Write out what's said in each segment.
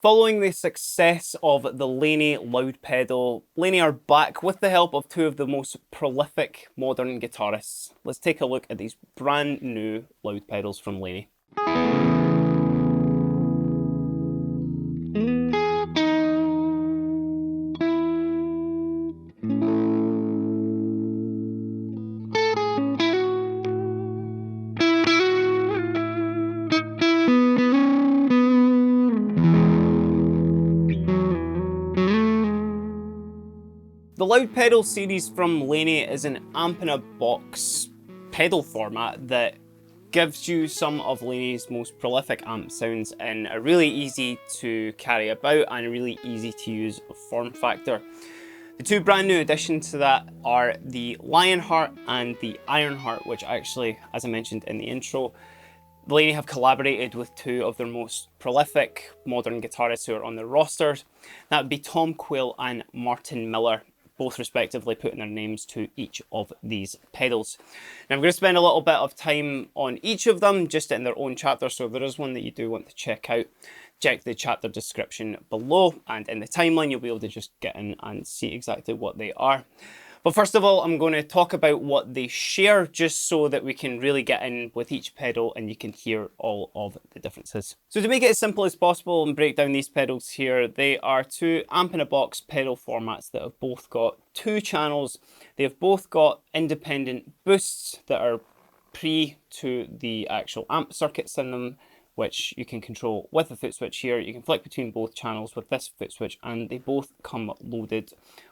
Following the success of the Laney Loudpedal, Laney are back with the help of two of the most prolific modern guitarists. Let's take a look at these brand new Loudpedals from Laney. The Loudpedals series from Laney is an amp-in-a-box pedal format that gives you some of Laney's most prolific amp sounds in a really easy to carry about and a really easy to use form factor. The two brand new additions to that are the Lionheart and the Ironheart, which actually, as I mentioned in the intro, Laney have collaborated with two of their most prolific modern guitarists who are on their rosters. That would be Quayle and Martin Miller, both respectively putting their names to each of these pedals. Now I'm going to spend a little bit of time on each of them just in their own chapter, so if there is one that you do want to check out, check the chapter description below, and in the timeline you'll be able to just get in and see exactly what they are. But first of all, I'm going to talk about what they share just so that we can really get in with each pedal and you can hear all of the differences. So to make it as simple as possible and break down these pedals here, they are two amp-in-a-box pedal formats that have both got two channels. They have both got independent boosts that are pre to the actual amp circuits in them, which you can control with the foot switch here. You can flick between both channels with this foot switch, and they both come loaded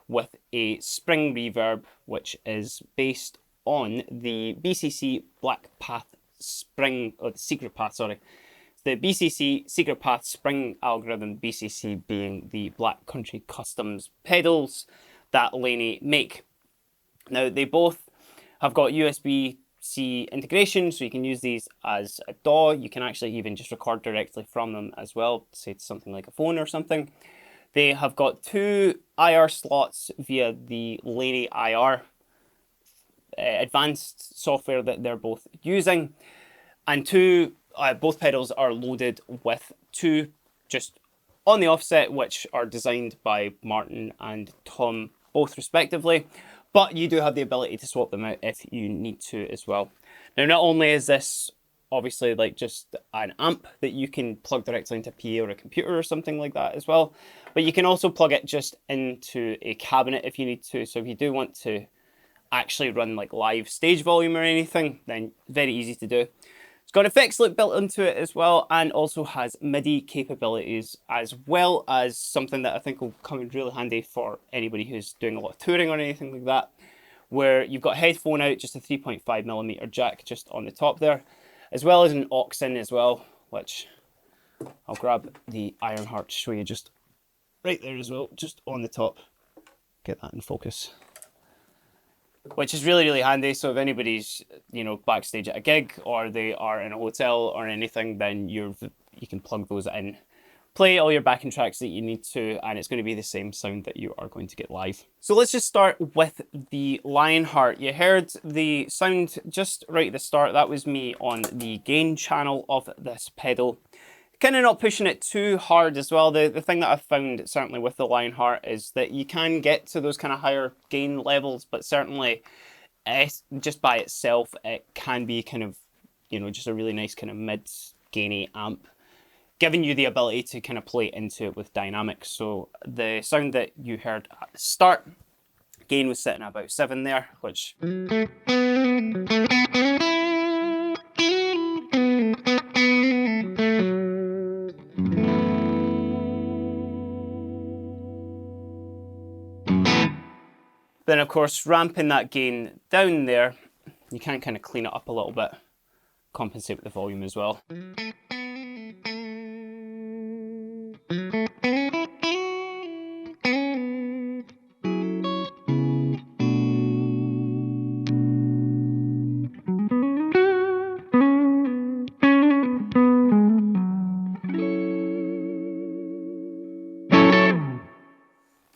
with a spring reverb, which is based on the BCC Black Path Spring, or the Secret Path, sorry. The BCC Secret Path Spring algorithm, BCC being the Black Country Customs pedals that Laney make. Now, they both have got USB-C integration, so you can use these as a DAW. You can actually even just record directly from them as well, say to something like a phone or something. They have got two IR slots via the Laney IR advanced software that they're both using, and both pedals are loaded with two just on the offset, which are designed by Martin and Tom both respectively, but you do have the ability to swap them out if you need to as well. Now, not only is this obviously like just an amp that you can plug directly into a PA or a computer or something like that as well, but you can also plug it just into a cabinet if you need to. So if you do want to actually run like live stage volume or anything, then very easy to do. It's got effects loop built into it as well, and also has MIDI capabilities, as well as something that I think will come in really handy for anybody who's doing a lot of touring or anything like that, where you've got headphone out, just a 3.5mm jack just on the top there, as well as an aux in as well, which I'll grab the Ironheart to show you just right there as well, just on the top. Get that in focus. Which is really, really handy. So if anybody's, you know, backstage at a gig or they are in a hotel or anything, then you can plug those in, play all your backing tracks that you need to, and it's going to be the same sound that you are going to get live. So let's just start with the Lionheart. You heard the sound just right at the start. That was me on the gain channel of this pedal. Kind of not pushing it too hard as well. The thing that I've found certainly with the Lionheart is that you can get to those kind of higher gain levels, but certainly just by itself it can be kind of, you know, just a really nice kind of mid-gainy amp, giving you the ability to kind of play into it with dynamics. So the sound that you heard at the start, gain was sitting at about 7 there, which then of course ramping that gain down there, you can kind of clean it up a little bit, compensate with the volume as well.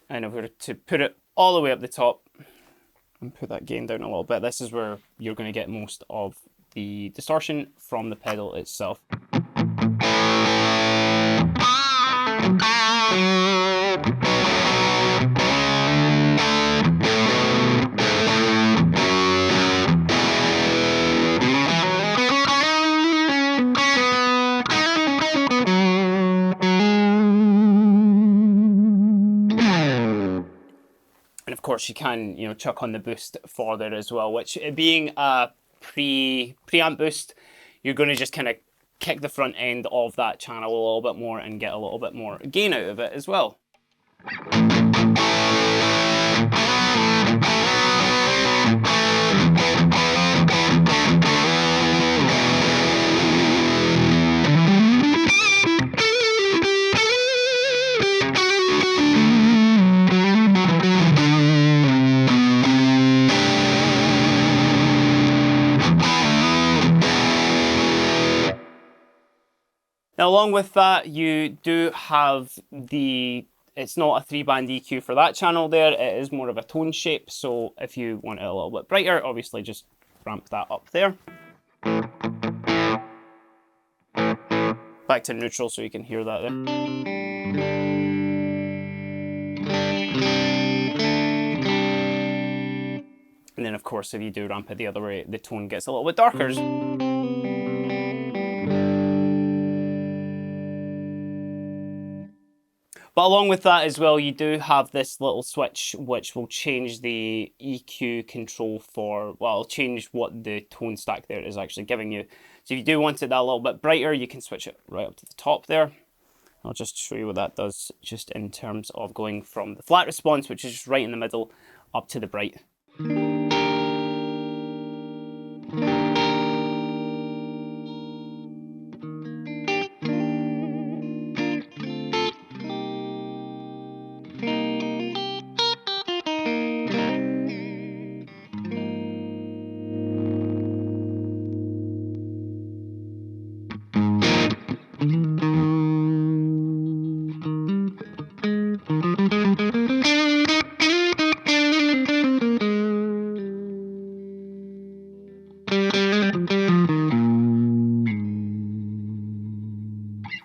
And if we were to put it all the way up the top and put that gain down a little bit, this is where you're going to get most of the distortion from the pedal itself. of course you can, you know, chuck on the boost for there as well, which being a preamp boost, you're going to just kind of kick the front end of that channel a little bit more and get a little bit more gain out of it as well. Now, along with that, you do have it's not a 3-band EQ for that channel there, it is more of a tone shape, so if you want it a little bit brighter, obviously just ramp that up there. Back to neutral so you can hear that there. And then of course if you do ramp it the other way, the tone gets a little bit darker. But along with that as well, you do have this little switch which will change the EQ control for, well, it'll change what the tone stack there is actually giving you. So if you do want it that a little bit brighter, you can switch it right up to the top there. I'll just show you what that does just in terms of going from the flat response, which is just right in the middle, up to the bright.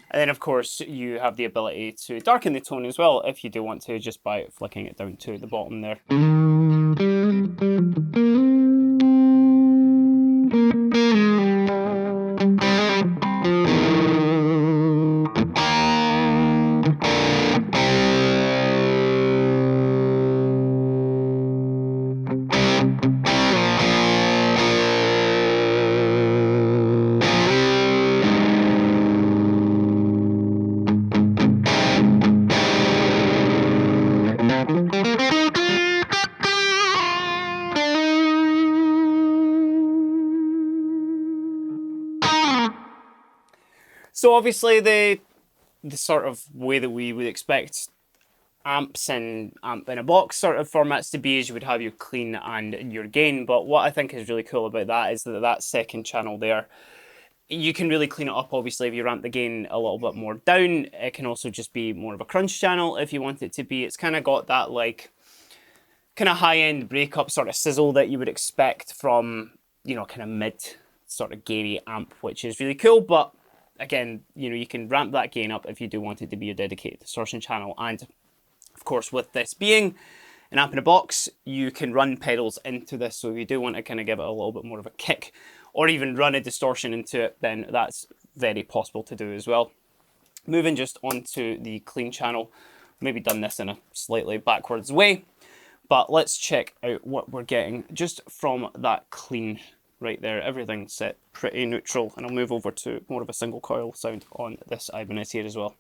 And then of course you have the ability to darken the tone as well if you do want to, just by flicking it down to the bottom there. So obviously the sort of way that we would expect amps and amp in a box sort of formats to be is you would have your clean and your gain, but what I think is really cool about that is that second channel there, you can really clean it up. Obviously if you ramp the gain a little bit more down, it can also just be more of a crunch channel if you want it to be. It's kind of got that like kind of high-end breakup sort of sizzle that you would expect from, you know, kind of mid sort of gainy amp, which is really cool. But again, you know, you can ramp that gain up if you do want it to be a dedicated distortion channel. And of course, with this being an amp in a box, you can run pedals into this. So if you do want to kind of give it a little bit more of a kick or even run a distortion into it, then that's very possible to do as well. Moving just onto the clean channel, maybe done this in a slightly backwards way, but let's check out what we're getting just from that clean right there. Everything's set pretty neutral, and I'll move over to more of a single coil sound on this Ibanez here as well.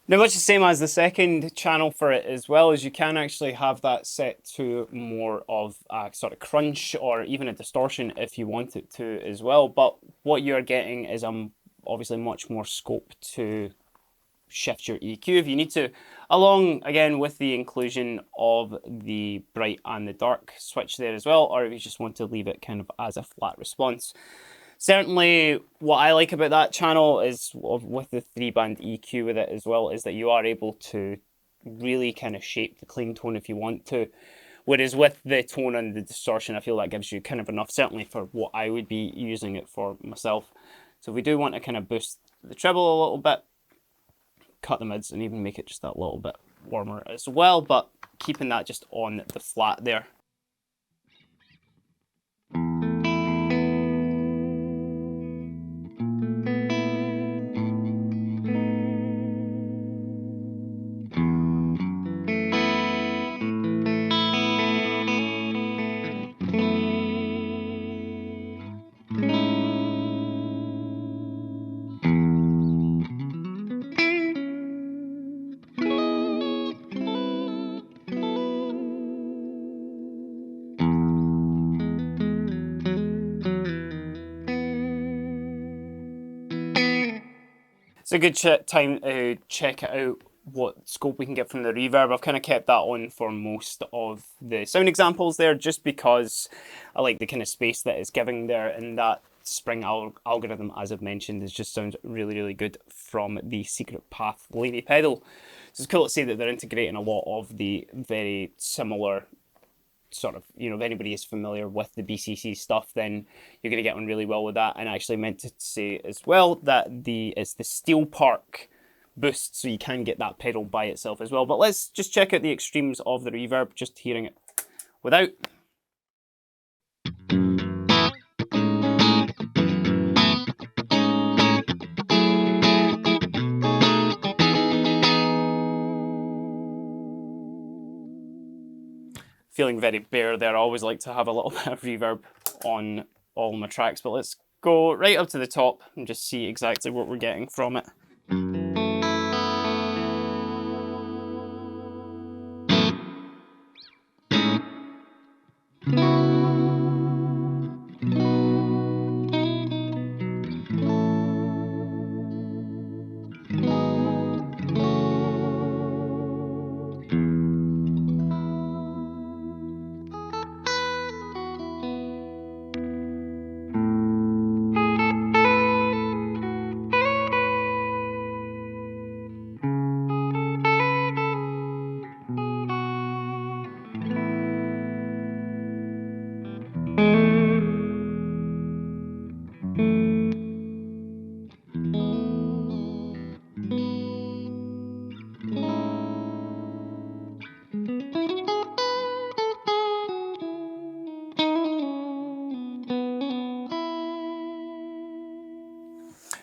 Now, much the same as the second channel for it as well, as you can actually have that set to more of a sort of crunch or even a distortion if you want it to as well. But what you're getting is obviously much more scope to shift your EQ if you need to, along again with the inclusion of the bright and the dark switch there as well, or if you just want to leave it kind of as a flat response. Certainly, what I like about that channel is with the 3-band EQ with it as well, is that you are able to really kind of shape the clean tone if you want to. Whereas with the tone and the distortion, I feel that gives you kind of enough, certainly for what I would be using it for myself. So if we do want to kind of boost the treble a little bit, cut the mids and even make it just that little bit warmer as well, but keeping that just on the flat there. It's a good time to check out what scope we can get from the reverb. I've kind of kept that on for most of the sound examples there, just because I like the kind of space that it's giving there, and that spring algorithm, as I've mentioned, just sounds really, really good from the Secret Path Laney pedal. So it's cool to see that they're integrating a lot of the very similar sort of, you know, if anybody is familiar with the BCC stuff, then you're going to get on really well with that. And I actually meant to say as well that it's the Steel Park boost, so you can get that pedal by itself as well. But let's just check out the extremes of the reverb, just hearing it without. Feeling very bare there. I always like to have a little bit of reverb on all my tracks, but let's go right up to the top and just see exactly what we're getting from it.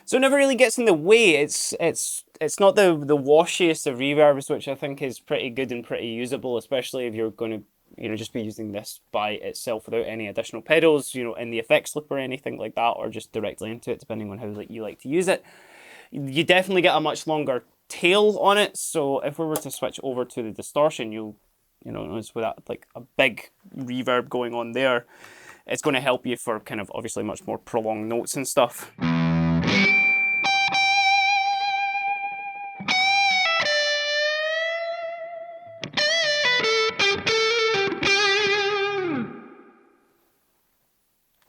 So it never really gets in the way. It's not the washiest of reverbs, which I think is pretty good and pretty usable, especially if you're going to, you know, just be using this by itself without any additional pedals, you know, in the effects loop or anything like that, or just directly into it, depending on how you like to use it. You definitely get a much longer tail on it. So if we were to switch over to the distortion, you notice with that like a big reverb going on there, it's going to help you for kind of obviously much more prolonged notes and stuff.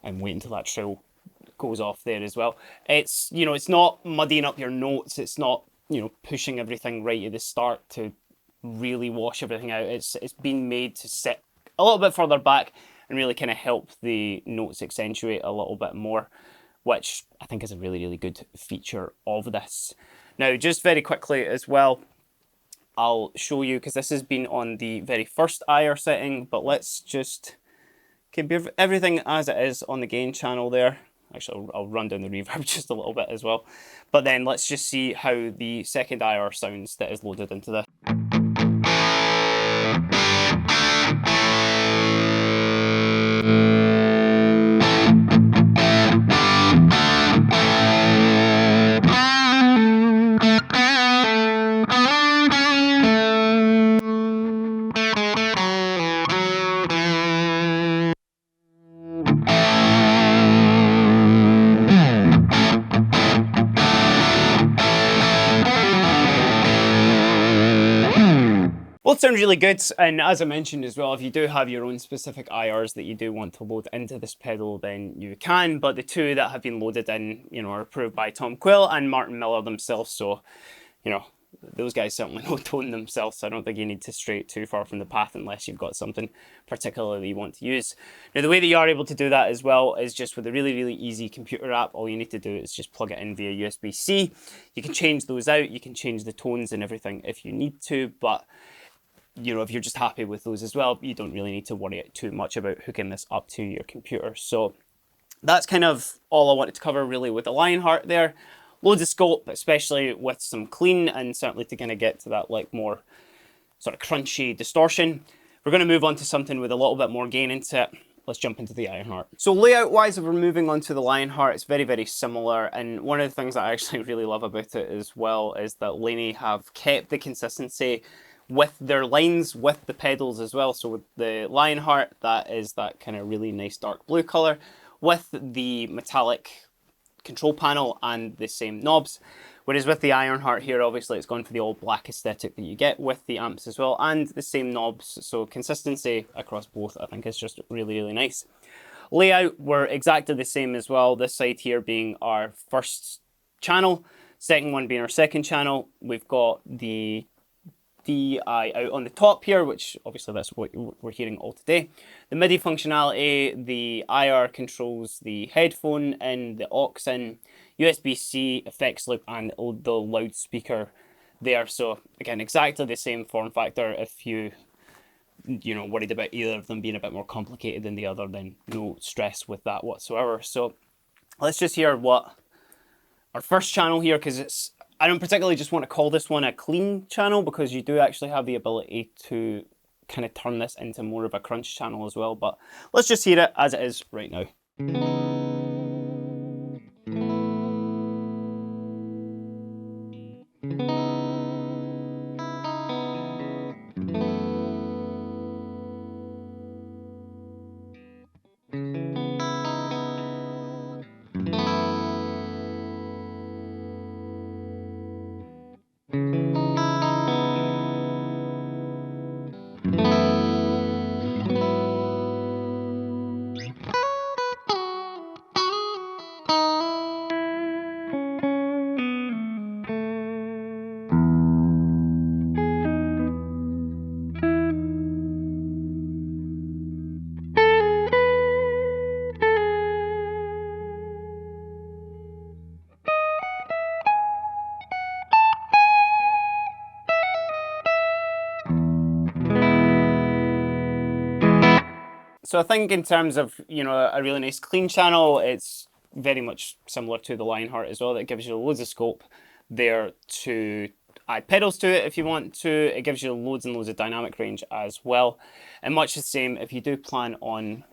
And wait until that trill goes off there as well. It's, you know, it's not muddying up your notes. It's not, you know, pushing everything right at the start to really wash everything out. It's been made to sit a little bit further back and really kind of help the notes accentuate a little bit more, which I think is a really, really good feature of this. Now, just very quickly as well, I'll show you, because this has been on the very first IR setting, but let's just keep everything as it is on the gain channel there. Actually, I'll run down the reverb just a little bit as well. But then let's just see how the second IR sounds that is loaded into this. both sound really good, and as I mentioned as well, if you do have your own specific IRs that you do want to load into this pedal, then you can, but the two that have been loaded in, you know, are approved by Tom Quayle and Martin Miller themselves, so, you know, those guys certainly know tone themselves, so I don't think you need to stray too far from the path unless you've got something particularly you want to use. Now, the way that you are able to do that as well is just with a really, really easy computer app. All you need to do is just plug it in via USB-C. You can change those out, you can change the tones and everything if you need to, but you know, if you're just happy with those as well, you don't really need to worry too much about hooking this up to your computer. So that's kind of all I wanted to cover really with the Lionheart there. Loads of scope, especially with some clean, and certainly to kind of get to that like more sort of crunchy distortion. We're going to move on to something with a little bit more gain into it. Let's jump into the Ironheart. So layout wise, if we're moving on to the Lionheart, it's very, very similar. And one of the things that I actually really love about it as well is that Laney have kept the consistency with their lines, with the pedals as well. So with the Lionheart, that is that kind of really nice dark blue color with the metallic control panel and the same knobs. Whereas with the Ironheart here, obviously it's gone for the all black aesthetic that you get with the amps as well, and the same knobs. So consistency across both, I think, is just really, really nice. Layout, we're exactly the same as well. This side here being our first channel, second one being our second channel. We've got the DI out on the top here, which obviously that's what we're hearing all today. The MIDI functionality, the IR controls the headphone in, the aux in, USB-C, effects loop, and the loudspeaker there. So again, exactly the same form factor. If you know, worried about either of them being a bit more complicated than the other, then no stress with that whatsoever. So let's just hear what our first channel here, because I don't particularly just want to call this one a clean channel, because you do actually have the ability to kind of turn this into more of a crunch channel as well. But let's just hear it as it is right now. So I think in terms of, you know, a really nice clean channel, it's very much similar to the Lionheart as well. That gives you loads of scope there to add pedals to it if you want to. It gives you loads and loads of dynamic range as well. And much the same, if you do plan on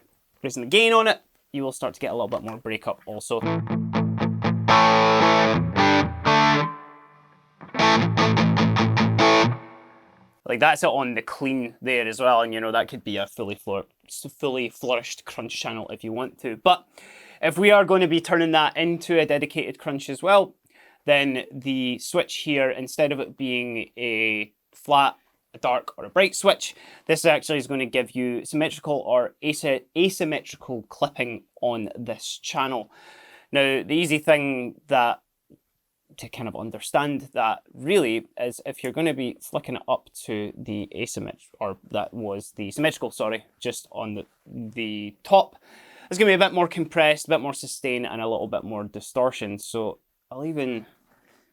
raising the gain on it, you will start to get a little bit more breakup also. Like that's it on the clean there as well, and you know, that could be a fully flourished crunch channel if you want to. But if we are going to be turning that into a dedicated crunch as well, then the switch here, instead of it being a flat, a dark, or a bright switch, this actually is going to give you symmetrical or asymmetrical clipping on this channel. Now, the easy thing that to kind of understand that really is if you're going to be flicking it up to the asymmetrical, or that was the symmetrical, sorry, just on the top, it's going to be a bit more compressed, a bit more sustain, and a little bit more distortion. So I'll even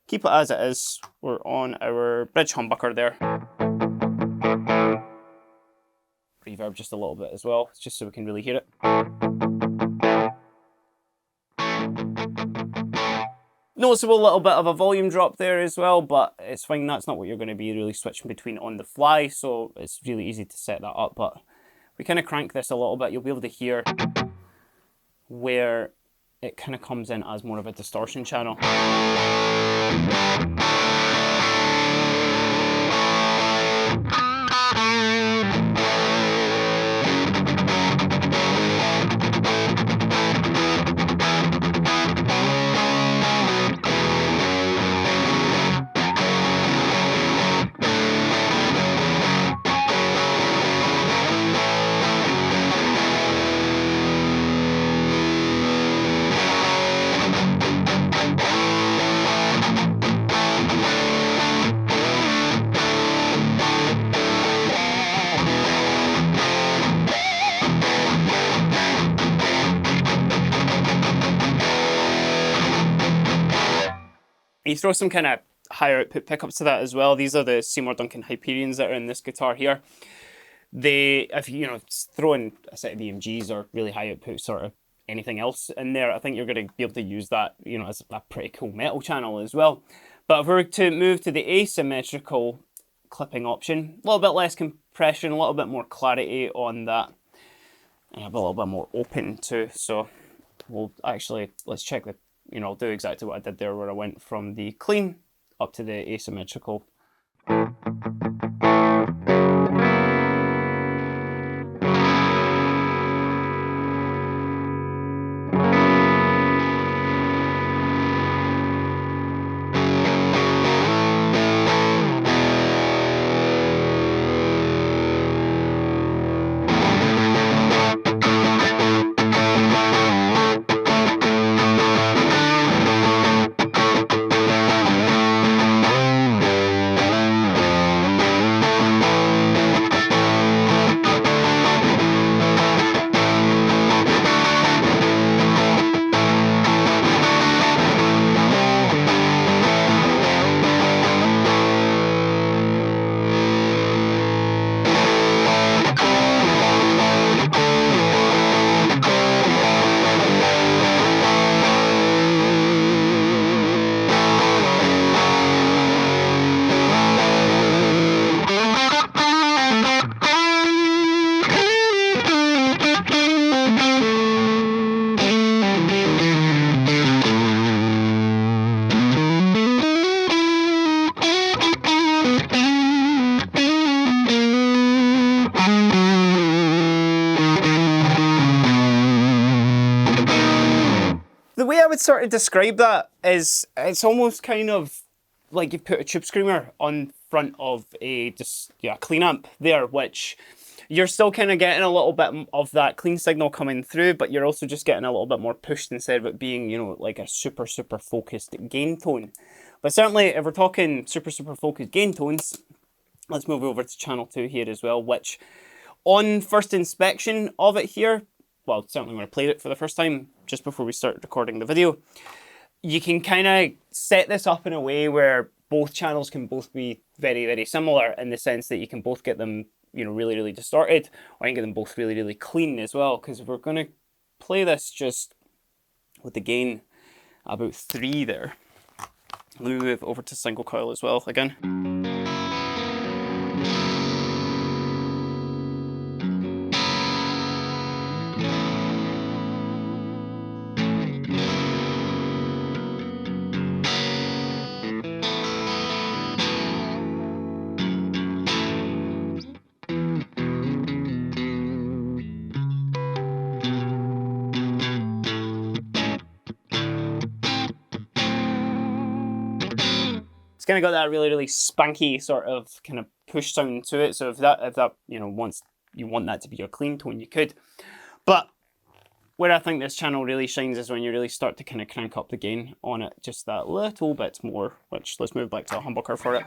keep it as it is. We're on our bridge humbucker there. Reverb just a little bit as well, just so we can really hear it. Noticeable little bit of a volume drop there as well, but it's fine. That's not what you're going to be really switching between on the fly, so it's really easy to set that up. But we kind of crank this a little bit, you'll be able to hear where it kind of comes in as more of a distortion channel. You throw some kind of higher output pickups to that as well. These are the Seymour Duncan Hyperions that are in this guitar here. They, if you throw in a set of EMGs or really high output sort of anything else in there, I think you're going to be able to use that, as a pretty cool metal channel as well. But if we were to move to the asymmetrical clipping option, a little bit less compression, a little bit more clarity on that, and a little bit more open too. So let's check the, I'll do exactly what I did there, where I went from the clean up to the asymmetrical. The way I would sort of describe that is it's almost kind of like you put a tube screamer on front of a clean amp there, which you're still kind of getting a little bit of that clean signal coming through, but you're also just getting a little bit more pushed instead of it being, like a super focused gain tone. But certainly if we're talking super focused gain tones, let's move over to channel 2 here as well, which on first inspection of it here, well, certainly when I played it for the first time, just before we started recording the video, you can kind of set this up in a way where both channels can both be very similar, in the sense that you can both get them, really distorted, or you can get them both really clean as well. Because if we're going to play this just with the gain about 3 there, let me move over to single coil as well again. It's kind of got that really spanky sort of kind of push sound to it. So if that once you want that to be your clean tone, you could. But where I think this channel really shines is when you really start to kind of crank up the gain on it just that little bit more. Which, let's move back to a humbucker for it.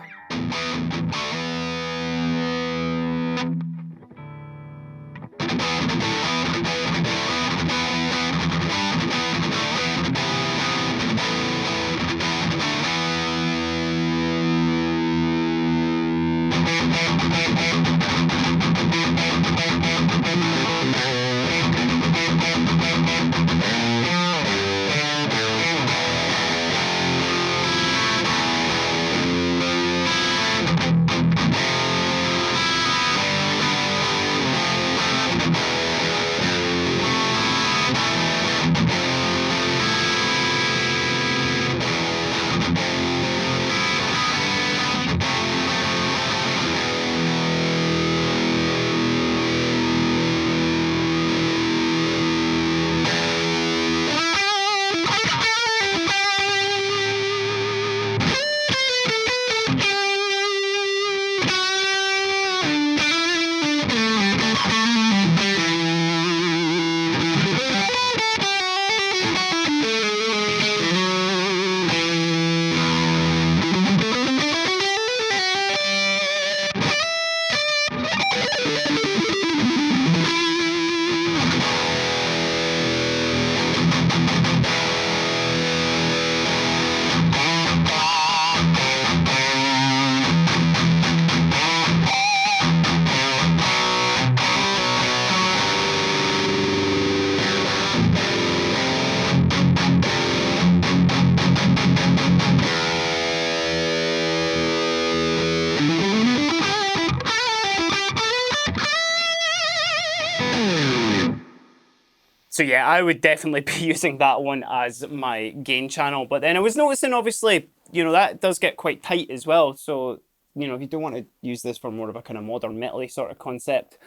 So yeah, I would definitely be using that one as my gain channel. But then I was noticing, obviously, you know, that does get quite tight as well. So, you know, if you don't want to use this for more of a kind of modern metal-y sort of concept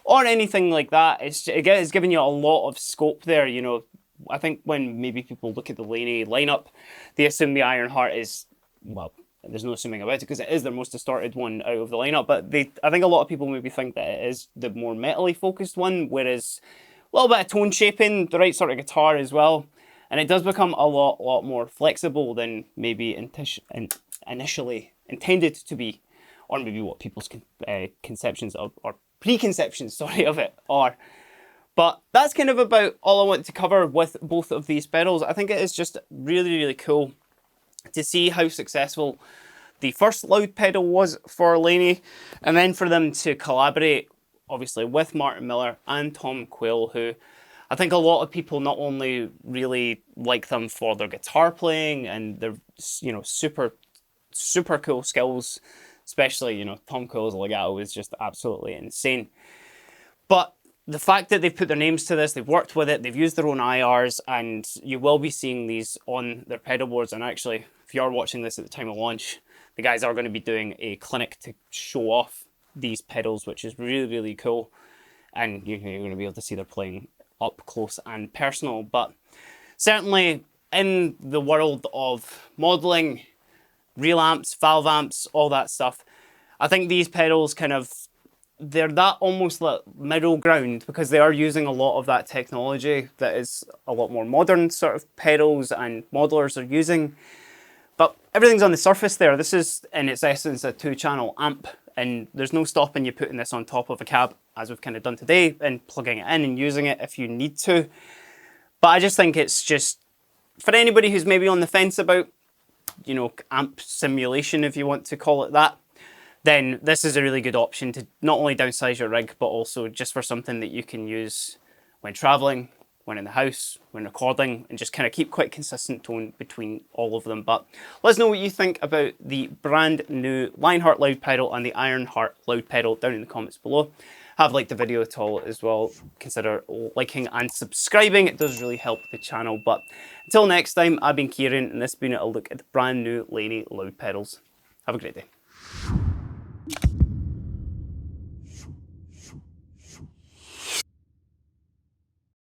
or anything like that, it's giving you a lot of scope there, you know. I think when maybe people look at the Laney lineup, they assume the Ironheart is, well, there's no assuming about it because it is their most distorted one out of the lineup, but I think a lot of people maybe think that it is the more metal-y focused one, whereas a little bit of tone shaping, the right sort of guitar as well, and it does become a lot more flexible than maybe initially intended to be, or maybe what people's conceptions of, or preconceptions, sorry, of it are. But that's kind of about all I want to cover with both of these pedals. I think it is just really cool to see how successful the first loud pedal was for Laney, and then for them to collaborate, obviously, with Martin Miller and Tom Quayle, who I think a lot of people not only really like them for their guitar playing and their, you know, super cool skills, especially, you know, Tom Quayle's legato is just absolutely insane. But the fact that they've put their names to this, they've worked with it, they've used their own IRs, and you will be seeing these on their pedal boards. And actually, if you are watching this at the time of launch, the guys are going to be doing a clinic to show off these pedals, which is really cool. And you're going to be able to see they're playing up close and personal. But certainly in the world of modeling, real amps, valve amps, all that stuff, I think these pedals kind of, they're that almost like middle ground because they are using a lot of that technology that is a lot more modern sort of pedals and modelers are using. But everything's on the surface there. This is, in its essence, a 2-channel amp, and there's no stopping you putting this on top of a cab, as we've kind of done today, and plugging it in and using it if you need to. But I just think it's just, for anybody who's maybe on the fence about, you know, amp simulation, if you want to call it that, then this is a really good option to not only downsize your rig, but also just for something that you can use when traveling, when in the house, when recording, and just kind of keep quite consistent tone between all of them. But let us know what you think about the brand new Lionheart loud pedal and the Ironheart loud pedal down in the comments below. Have liked the video at all as well, consider liking and subscribing. It does really help the channel. But until next time, I've been Kieran, and this has been a look at the brand new Laney loud pedals. Have a great day.